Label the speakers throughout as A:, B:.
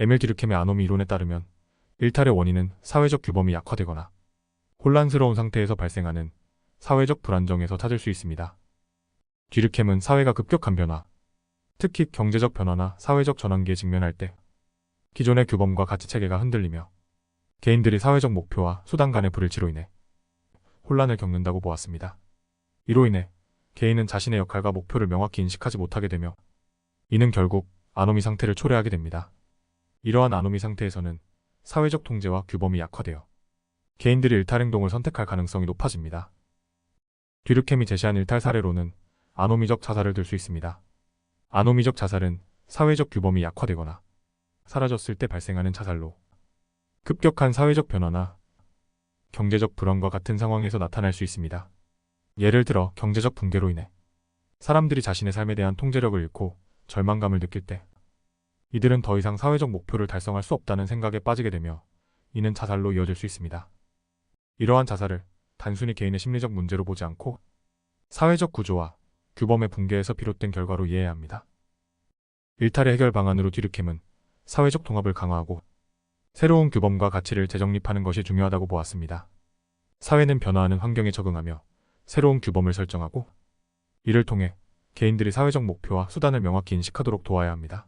A: 에밀 듀르켐의 아노미 이론에 따르면 일탈의 원인은 사회적 규범이 약화되거나 혼란스러운 상태에서 발생하는 사회적 불안정에서 찾을 수 있습니다. 듀르켐은 사회가 급격한 변화, 특히 경제적 변화나 사회적 전환기에 직면할 때 기존의 규범과 가치체계가 흔들리며 개인들이 사회적 목표와 수단 간의 불일치로 인해 혼란을 겪는다고 보았습니다. 이로 인해 개인은 자신의 역할과 목표를 명확히 인식하지 못하게 되며 이는 결국 아노미 상태를 초래하게 됩니다. 이러한 아노미 상태에서는 사회적 통제와 규범이 약화되어 개인들이 일탈 행동을 선택할 가능성이 높아집니다. 듀르켐이 제시한 일탈 사례로는 아노미적 자살을 들 수 있습니다. 아노미적 자살은 사회적 규범이 약화되거나 사라졌을 때 발생하는 자살로 급격한 사회적 변화나 경제적 불안과 같은 상황에서 나타날 수 있습니다. 예를 들어 경제적 붕괴로 인해 사람들이 자신의 삶에 대한 통제력을 잃고 절망감을 느낄 때 이들은 더 이상 사회적 목표를 달성할 수 없다는 생각에 빠지게 되며 이는 자살로 이어질 수 있습니다. 이러한 자살을 단순히 개인의 심리적 문제로 보지 않고 사회적 구조와 규범의 붕괴에서 비롯된 결과로 이해해야 합니다. 일탈의 해결 방안으로 듀르켐은 사회적 통합을 강화하고 새로운 규범과 가치를 재정립하는 것이 중요하다고 보았습니다. 사회는 변화하는 환경에 적응하며 새로운 규범을 설정하고 이를 통해 개인들이 사회적 목표와 수단을 명확히 인식하도록 도와야 합니다.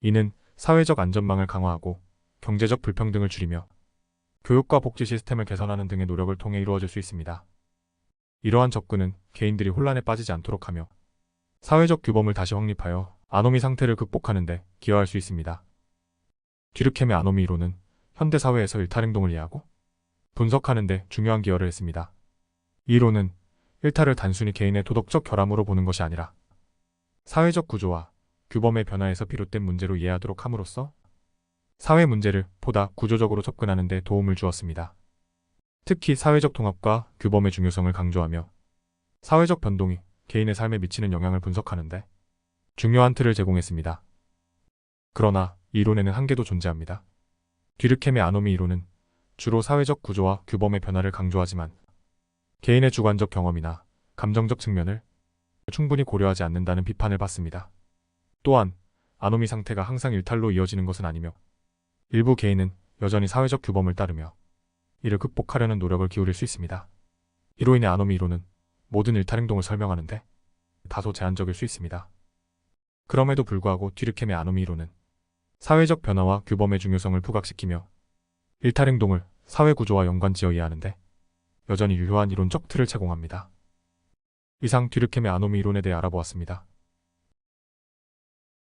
A: 이는 사회적 안전망을 강화하고 경제적 불평등을 줄이며 교육과 복지 시스템을 개선하는 등의 노력을 통해 이루어질 수 있습니다. 이러한 접근은 개인들이 혼란에 빠지지 않도록 하며 사회적 규범을 다시 확립하여 아노미 상태를 극복하는 데 기여할 수 있습니다. 듀르켐의 아노미 이론은 현대 사회에서 일탈 행동을 이해하고 분석하는 데 중요한 기여를 했습니다. 이 이론은 일탈을 단순히 개인의 도덕적 결함으로 보는 것이 아니라 사회적 구조와 규범의 변화에서 비롯된 문제로 이해하도록 함으로써 사회 문제를 보다 구조적으로 접근하는 데 도움을 주었습니다. 특히 사회적 통합과 규범의 중요성을 강조하며 사회적 변동이 개인의 삶에 미치는 영향을 분석하는 데 중요한 틀을 제공했습니다. 그러나 이 이론에는 한계도 존재합니다. 듀르켐의 아노미 이론은 주로 사회적 구조와 규범의 변화를 강조하지만 개인의 주관적 경험이나 감정적 측면을 충분히 고려하지 않는다는 비판을 받습니다. 또한 아노미 상태가 항상 일탈로 이어지는 것은 아니며 일부 개인은 여전히 사회적 규범을 따르며 이를 극복하려는 노력을 기울일 수 있습니다. 이로 인해 아노미 이론은 모든 일탈 행동을 설명하는데 다소 제한적일 수 있습니다. 그럼에도 불구하고 듀르켐의 아노미 이론은 사회적 변화와 규범의 중요성을 부각시키며 일탈 행동을 사회 구조와 연관지어 이해하는데 여전히 유효한 이론적 틀을 제공합니다. 이상 듀르켐의 아노미 이론에 대해 알아보았습니다.